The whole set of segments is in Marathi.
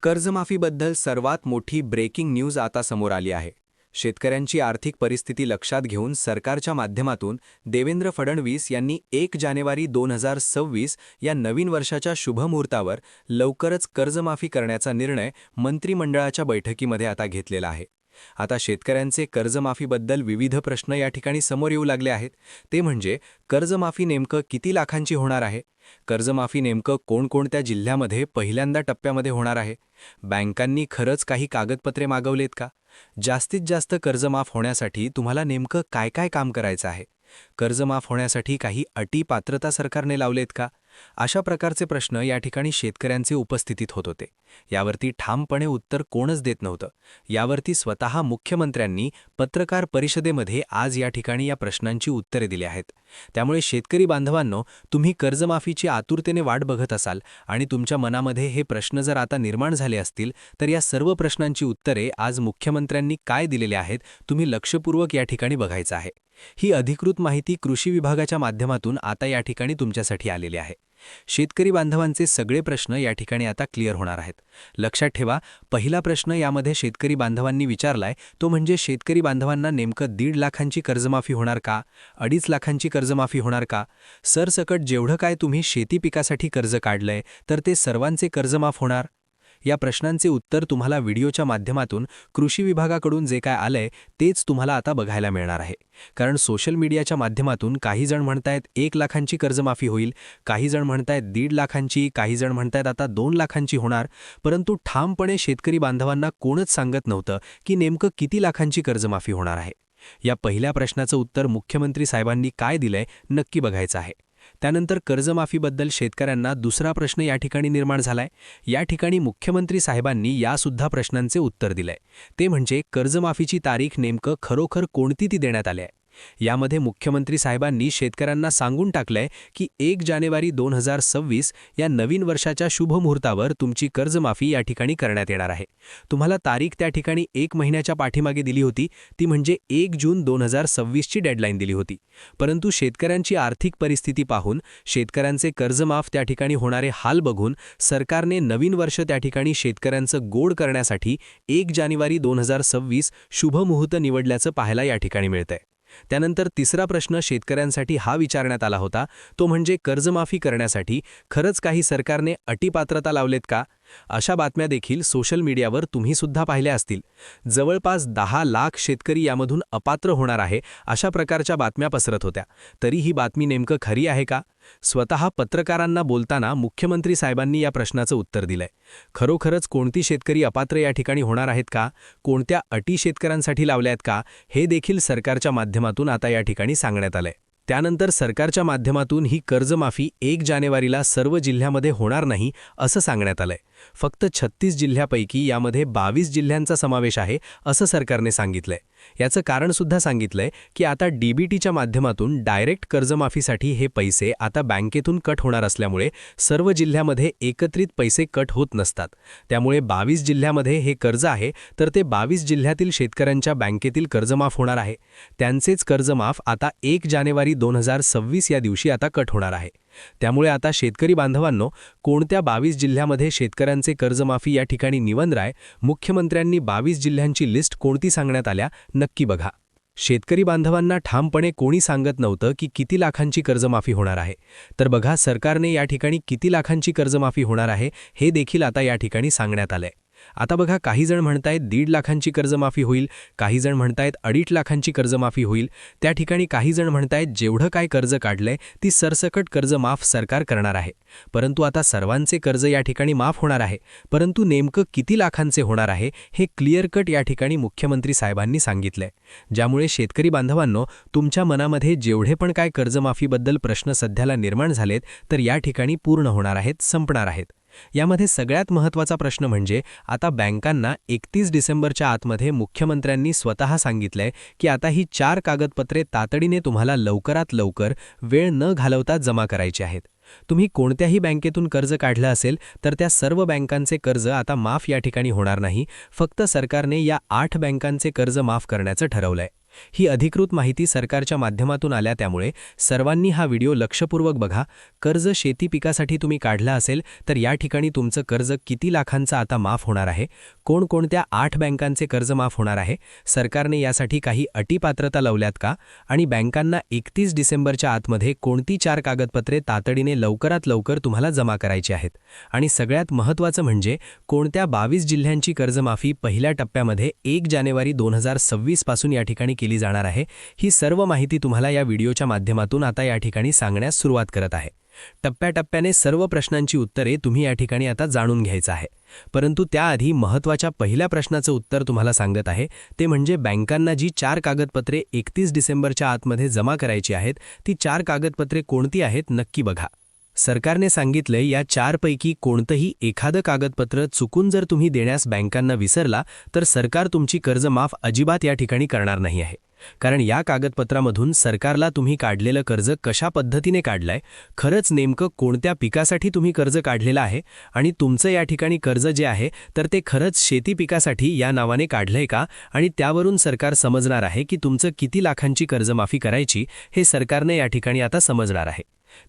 कर्जमाफीबद्दल सर्वात मोठी ब्रेकिंग न्यूज आता समोर आली आहे. शेतकऱ्यांची आर्थिक परिस्थिती लक्षात घेऊन सरकारच्या माध्यमातून देवेंद्र फडणवीस यांनी 1 जानेवारी 2026 या नवीन वर्षाच्या शुभमुहूर्तावर लवकरच कर्जमाफी करण्याचा निर्णय मंत्रिमंडळाच्या बैठकीमध्ये आता घेतलेला आहे. आता शेतकऱ्यांचे कर्जमाफीबद्दल विविध प्रश्न या ठिकाणी समोर येऊ लागले आहेत. ते म्हणजे कर्जमाफी नेमकं किती लाखांची होणार आहे? कर्जमाफी नेमकं कोणकोणत्या जिल्ह्यामध्ये पहिल्यांदा टप्प्यामध्ये होणार आहे? बँकांनी खरंच काही कागदपत्रे मागवलेत का? जास्तीत जास्त कर्ज माफ होण्यासाठी तुम्हाला नेमकं काय काय काम करायचं आहे? कर्ज माफ होण्यासाठी काही अटी पात्रता सरकारने लावलेत का? अशा प्रकारचे प्रश्न या ठिकाणी शेतकऱ्यांचे उपस्थितीत होत होते. यावरती ठामपणे उत्तर कोणच देत नव्हतं. यावरती स्वतः मुख्यमंत्र्यांनी पत्रकार परिषदेमध्ये आज या ठिकाणी या प्रश्नांची उत्तरे दिली आहेत. त्यामुळे शेतकरी बांधवांनो, तुम्ही कर्जमाफीची आतुरतेने वाट बघत असाल आणि तुमच्या मनामध्ये हे प्रश्न जर आता निर्माण झाले असतील, तर या सर्व प्रश्नांची उत्तरे आज मुख्यमंत्र्यांनी काय दिलेली आहेत तुम्ही लक्षपूर्वक या ठिकाणी बघायचं आहे. ही अधिकृत माहिती कृषी विभागाच्या माध्यमातून आता या ठिकाणी तुमच्यासाठी आलेली आहे. शेतकरी बांधवांचे सगळे प्रश्न या ठिकाणी आता क्लिअर होणार आहेत. लक्षात ठेवा, पहिला प्रश्न यामध्ये शेतकरी बांधवांनी विचारलाय तो म्हणजे शेतकरी बांधवांना नेमकं 1.5 लाखांची कर्जमाफी होणार का? 2.5 लाखांची कर्जमाफी होणार का? सरसकट जेवढं काय तुम्ही शेती पिकासाठी कर्ज काढलंय तर ते सर्वांचे कर्जमाफ होणार? या प्रश्नांचे उत्तर तुम्हाला व्हिडिओच्या माध्यमातून कृषी विभागाकडून जे काय आलंय तेच तुम्हाला आता बघायला मिळणार आहे. कारण सोशल मीडियाच्या माध्यमातून काही जण म्हणतायत 1 लाखांची कर्जमाफी होईल, काही जण म्हणतायत 1.5 लाखांची, काही जण म्हणतायत आता 2 लाखांची होणार. परंतु ठामपणे शेतकरी बांधवांना कोणच सांगत नव्हतं की नेमकं किती लाखांची कर्जमाफी होणार आहे. या पहिल्या प्रश्नाचं उत्तर मुख्यमंत्री साहेबांनी काय दिलंय नक्की बघायचं आहे. त्यानंतर कर्जमाफीबद्दल शेतकऱ्यांना दुसरा प्रश्न या ठिकाणी निर्माण झालाय. या ठिकाणी मुख्यमंत्री साहेबांनी यासुद्धा प्रश्नांचे उत्तर दिलंय. ते म्हणजे कर्जमाफीची तारीख नेमकं खरोखर कोणती ती देण्यात आली आहे. यामध्ये मुख्यमंत्री साहेबांनी शेतकऱ्यांना सांगून टाकलंय की 1 जानेवारी 2026 या नवीन वर्षाच्या शुभमुहूर्तावर तुमची कर्जमाफी या ठिकाणी करण्यात येणार आहे. तुम्हाला तारीख त्या ठिकाणी 1 महिन्याच्या पाठीमागे दिली होती, ती म्हणजे 1 जून 2026 ची डेडलाईन दिली होती. परंतु शेतकऱ्यांची आर्थिक परिस्थिती पाहून, शेतकऱ्यांचे कर्जमाफ त्या ठिकाणी होणारे हाल बघून सरकारने नवीन वर्ष त्या ठिकाणी शेतकऱ्यांचं गोड करण्यासाठी 1 जानेवारी 2026 शुभमुहूर्त निवडल्याचं पाहायला या ठिकाणी मिळतंय. त्यानंतर तिसरा प्रश्न शेतकऱ्यांसाठी हा विचारण्यात आला होता, तो म्हणजे कर्जमाफी करण्यासाठी खरंच काही सरकारने अटीपात्रता लावलेत का? अशा बातम्या देखील सोशल मीडियावर तुम्ही सुद्धा पाहिल्या असतील. जवळपास 10 लाख शेतकरी यामधून अपात्र होणार आहे अशा प्रकारच्या बातम्या पसरत होत्या. तरी ही बातमी नेमकं खरी आहे का? स्वतः पत्रकारांना बोलताना मुख्यमंत्री साहेबांनी या प्रश्नाचं उत्तर दिलंय. खरोखरच कोणती शेतकरी अपात्र या ठिकाणी होणार आहेत का? कोणत्या अटी शेतकऱ्यांसाठी लावल्या आहेत का? हे देखील सरकारच्या माध्यमातून आता या ठिकाणी सांगण्यात आलंय. त्यानंतर सरकारच्या माध्यमातून ही कर्जमाफी 1 जानेवारीला सर्व जिल्ह्यामध्ये होणार नाही असं सांगण्यात आलंय. फक्त 36 जिल्ह्यापैकी यामध्ये 22 जिल्ह्यांचा समावेश आहे असं सरकारने सांगितलंय. याचं कारणसुद्धा सांगितलंय की आता डीबीटीच्या माध्यमातून डायरेक्ट कर्जमाफीसाठी हे पैसे आता बँकेतून कट होणार असल्यामुळे सर्व जिल्ह्यामध्ये एकत्रित पैसे कट होत नसतात. त्यामुळे 22 जिल्ह्यामध्ये हे कर्ज आहे तर ते 22 जिल्ह्यातील शेतकऱ्यांच्या बँकेतील कर्जमाफ होणार आहे. त्यांचेच कर्जमाफ आता 1 जानेवारी 2026 या दिवशी आता कट होणार आहे. त्यामुळे आता शेतकरी बांधवांनो, कोणत्या 22 जिल्ह्यामध्ये शेतकऱ्यांचे कर्जमाफी या ठिकाणी निवंदराय, मुख्यमंत्र्यांनी 22 जिल्ह्यांची लिस्ट कोणती सांगण्यात आल्या नक्की बघा. शेतकरी बांधवांना ठामपणे कोणी सांगत नव्हतं की किती लाखांची कर्जमाफी होणार आहे. तर बघा, सरकारने या ठिकाणी किती लाखांची कर्जमाफी होणार आहे हे देखील आता या ठिकाणी सांगण्यात आलंय. आता बघा, काही जण म्हणतायत 1.5 लाखांची कर्जमाफी होईल, काही जण म्हणतायत 2.5 लाखांची कर्जमाफी होईल. त्या ठिकाणी काही जण म्हणतायत जेवढं काय कर्ज काढलंय ती सरसकट कर्ज माफ सरकार करणार आहे. परंतु आता सर्वांचे कर्ज या ठिकाणी माफ होणार आहे, परंतु नेमकं किती लाखांचे होणार आहे हे क्लिअर कट या ठिकाणी मुख्यमंत्री साहेबांनी सांगितलंय. ज्यामुळे शेतकरी बांधवांनो, तुमच्या मनामध्ये जेवढे पण काय कर्जमाफीबद्दल प्रश्न सध्याला निर्माण झालेत तर या ठिकाणी पूर्ण होणार आहेत, संपणार आहेत. यामध्ये सगळ्यात महत्त्वाचा प्रश्न म्हणजे आता बँकांना 31 डिसेंबरच्या आतमध्ये मुख्यमंत्र्यांनी स्वतः सांगितलंय की आता ही 4 कागदपत्रे तातडीने तुम्हाला लवकरात लवकर वेळ न घालवता जमा करायची आहेत. तुम्ही कोणत्याही बँकेतून कर्ज काढलं असेल तर त्या सर्व बँकांचे कर्ज आता माफ या ठिकाणी होणार नाही. फक्त सरकारने या 8 बँकांचे कर्ज माफ करण्याचं ठरवलंय. ही अधिकृत माहिती सरकारच्या माध्यमातून आल्या, त्यामुळे सर्वांनी हा व्हिडिओ लक्षपूर्वक बघा. कर्ज शेती पिकासाठी तुम्ही काढला असेल तर या ठिकाणी तुमचं कर्ज किती लाखांचं आता माफ होणार आहे, कोणकोणत्या 8 बँकांचे कर्ज माफ होणार आहे, सरकारने यासाठी काही अटी पात्रता लावल्यात का, आणि बँकांना 31 डिसेंबरच्या आतमध्ये कोणती 4 कागदपत्रे तातडीने लवकरात लवकर तुम्हाला जमा करायची आहेत, आणि सगळ्यात महत्त्वाचं म्हणजे कोणत्या 22 जिल्ह्यांची कर्जमाफी पहिल्या टप्प्यामध्ये 1 जानेवारी 2026 पासून या ठिकाणी केली जाणार आहे. ही सर्व माहिती तुम्हाला या व्हिडिओच्या माध्यमातून आता या ठिकाणी सांगण्यास सुरुवात करत आहे. टप्प्याटप्प्याने सर्व प्रश्नांची उत्तरे तुम्ही या ठिकाणी आता जाणून घ्यायचं आहे. परंतु त्याआधी महत्त्वाच्या पहिल्या प्रश्नाचं उत्तर तुम्हाला सांगत आहे, ते म्हणजे बँकांना जी 4 कागदपत्रे 31 डिसेंबरच्या आतमध्ये जमा करायची आहेत, ती 4 कागदपत्रे कोणती आहेत नक्की बघा. सरकारने सांगितलंय या 4 पैकी कोणतंही एखादं कागदपत्र चुकून जर तुम्ही देण्यास बँकांना विसरला तर सरकार तुमची कर्ज माफ अजिबात या ठिकाणी करणार नाही आहे. कारण या कागदपत्रामधून सरकारला तुम्ही काढलेलं कर्ज कशा पद्धतीने काढलंय, खरंच नेमकं कोणत्या पिकासाठी तुम्ही कर्ज काढलेलं आहे, आणि तुमचं या ठिकाणी कर्ज जे आहे तर ते खरंच शेती पिकासाठी या नावाने काढलंय का, आणि त्यावरून सरकार समजणार आहे की तुमचं किती लाखांची कर्जमाफी करायची हे सरकारने या ठिकाणी आता समजणार आहे.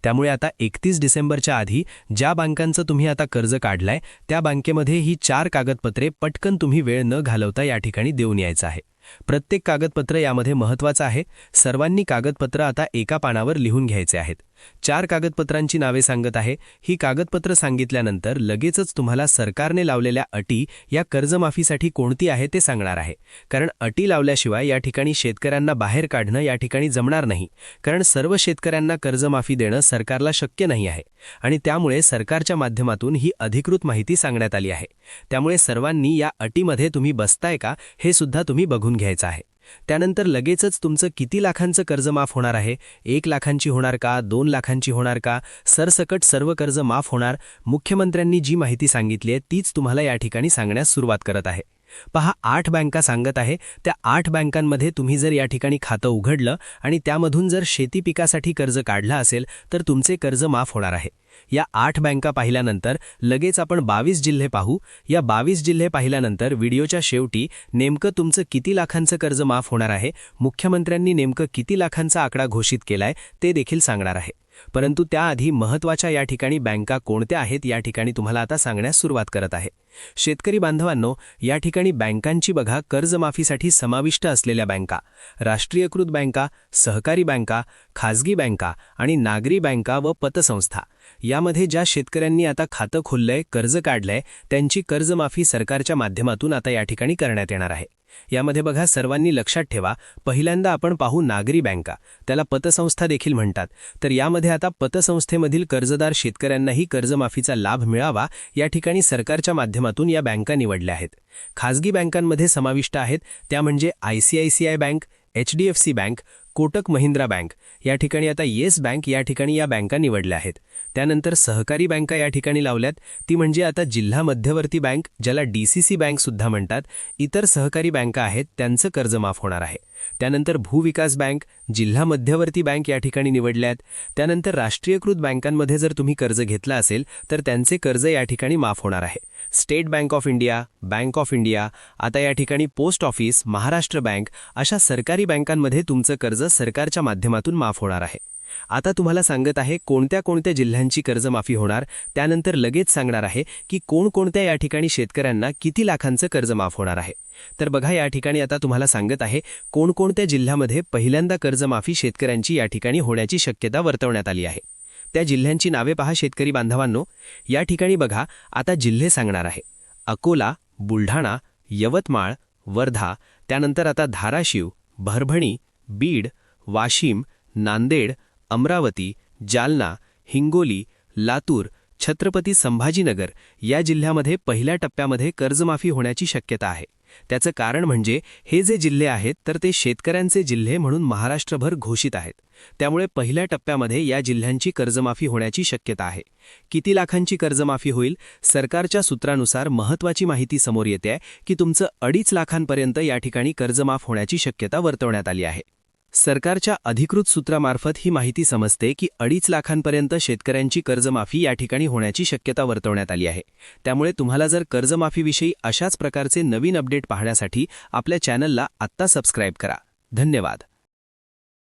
त्यामुळे आता 31 डिसेंबरच्या आधी ज्या बँकांचं तुम्ही आता कर्ज काढलंय त्या बँकेमध्ये ही 4 कागदपत्रे पटकन तुम्ही वेळ न घालवता या ठिकाणी देऊन यायचं आहे. प्रत्येक कागदपत्र यामध्ये महत्त्वाचं आहे. सर्वांनी कागदपत्र आता एका पानावर लिहून घ्यायचे आहेत. 4 कागदपत्रांची नावे सांगत आहे. ही कागदपत्र सांगितल्यानंतर लगेचच तुम्हाला सरकारने लावलेल्या अटी या कर्जमाफीसाठी कोणती आहे ते सांगणार आहे. कारण अटी लावल्याशिवाय या ठिकाणी शेतकऱ्यांना बाहेर काढणं या ठिकाणी जमणार नाही. कारण सर्व शेतकऱ्यांना कर्जमाफी देणं सरकारला शक्य नाही आहे, आणि त्यामुळे सरकारच्या माध्यमातून ही अधिकृत माहिती सांगण्यात आली आहे. त्यामुळे सर्वांनी या अटीमध्ये तुम्ही बसताय का हे सुद्धा तुम्ही बघून घ्यायचं आहे. त्यानंतर लगेचच तुमचं किती लाखांचं कर्ज माफ होणार आहे, 1 लाखांची होणार का, 2 लाखांची होणार का, सरसकट सर्व कर्ज माफ होणार. मुख्यमंत्र्यांनी जी माहिती सांगितली आहे तीच तुम्हाला या ठिकाणी सांगण्यास सुरुवात करत आहे. पहा, 8 बँका सांगत आहे. त्या 8 बँकांमध्ये तुम्ही जर या ठिकाणी खातं उघडलं आणि त्यामधून जर शेती पिकासाठी कर्ज काढलं असेल तर तुमचे कर्ज माफ होणार आहे. या 8 बँका पाहिल्यानंतर लगेच आपण 22 जिल्हे पाहू. या 22 जिल्हे पाहिल्यानंतर व्हिडिओच्या शेवटी नेमकं तुमचं किती लाखांचं कर्ज माफ होणार आहे, मुख्यमंत्र्यांनी नेमकं किती लाखांचा आकडा घोषित केलाय ते देखील सांगणार आहे. परंतु त्याआधी महत्त्वाच्या या ठिकाणी बँका कोणत्या आहेत या ठिकाणी तुम्हाला आता सांगण्यास सुरुवात करत आहे. शेतकरी बांधवांनो, या ठिकाणी बँकांची बघा कर्जमाफीसाठी समाविष्ट असलेल्या बँका: राष्ट्रीयकृत बँका, सहकारी बँका, खाजगी बँका आणि नागरी बँका व पतसंस्था. यामध्ये ज्या शेतकऱ्यांनी आता खातं खोललंय, कर्ज काढलंय, त्यांची कर्जमाफी सरकारच्या माध्यमातून आता या ठिकाणी करण्यात येणार आहे. यामध्ये बघा, सर्वांनी लक्षात ठेवा, पहिल्यांदा आपण पाहू नागरी बँका, त्याला पतसंस्था देखील म्हणतात. तर यामध्ये आता पतसंस्थेमधील कर्जदार शेतकऱ्यांनाही कर्जमाफीचा लाभ मिळावा या ठिकाणी सरकारच्या माध्यमातून या बँका निवडल्या आहेत. खाजगी बँकांमध्ये समाविष्ट आहेत त्या म्हणजे ICICI bank, HDFC bank, Kotak Mahindra bank. या ठिकाणी आता येस बँक या ठिकाणी या बँका निवडल्या आहेत. त्यानंतर सहकारी बँका या ठिकाणी लावल्यात, ती म्हणजे आता जिल्हा मध्यवर्ती बँक, ज्याला DCC बँक सुद्धा म्हणतात. इतर सहकारी बँका आहेत त्यांचं कर्ज माफ होणार आहे. त्यानंतर भूविकास बँक, जिल्हा मध्यवर्ती बँक या ठिकाणी निवडल्यात. त्यानंतर राष्ट्रीयकृत बँकांमध्ये जर तुम्ही कर्ज घेतला असेल तर त्यांचे कर्ज या ठिकाणी माफ होणार आहे. State bank of India, bank of India, आता या ठिकाणी पोस्ट ऑफिस, महाराष्ट्र बँक, अशा सरकारी बँकांमध्ये तुमचं कर्ज सरकारच्या माध्यमातून माफ होणार आहे. आता तुम्हाला सांगत आहे कोणत्या कोणत्या जिल्ह्यांची कर्जमाफी होणार, त्यानंतर लगेच सांगणार आहे की कोणकोणत्या या ठिकाणी शेतकऱ्यांना किती लाखांचं कर्ज माफ होणार आहे. तर बघा, या ठिकाणी आता तुम्हाला सांगत आहे कोणकोणत्या जिल्ह्यामध्ये पहिल्यांदा कर्जमाफी शेतकऱ्यांची या ठिकाणी होण्याची शक्यता वर्तवण्यात आली आहे. त्या जिल्ह्यांची नावे पहा शेतकरी बांधवांनो. या ठिकाणी बघा, आता जिल्हे सांगणार आहे: अकोला, बुलढाणा, यवतमाळ, वर्धा, त्यानंतर आता धाराशिव, परभणी, बीड, वाशिम, नांदेड, अमरावती, जालना, हिंगोली, लातूर, छत्रपती संभाजीनगर या जिल्ह्यामध्ये पहिल्या टप्प्यामध्ये कर्जमाफी होण्याची शक्यता आहे. त्याचं कारण म्हणजे हे जे जिल्हे आहेत तर ते शेतकऱ्यांचे जिल्हे म्हणून महाराष्ट्रभर घोषित आहेत. त्यामुळे पहिल्या टप्प्यामध्ये या जिल्ह्यांची कर्जमाफी होण्याची शक्यता आहे. किती लाखांची कर्जमाफी होईल? सरकारच्या सूत्रानुसार महत्त्वाची माहिती समोर येते की तुमचं 2.5 लाखांपर्यंत या ठिकाणी कर्जमाफ होण्याची शक्यता वर्तवण्यात आली आहे. सरकारच्या अधिकृत सूत्रामार्फत ही माहिती समजते की 2.5 लाखांपर्यंत शेतकऱ्यांची कर्जमाफी या ठिकाणी होण्याची शक्यता वर्तवण्यात आली आहे. त्यामुळे तुम्हाला जर कर्जमाफीविषयी अशाच प्रकारचे नवीन अपडेट पाहण्यासाठी आपल्या चॅनलला आत्ता सबस्क्राईब करा. धन्यवाद.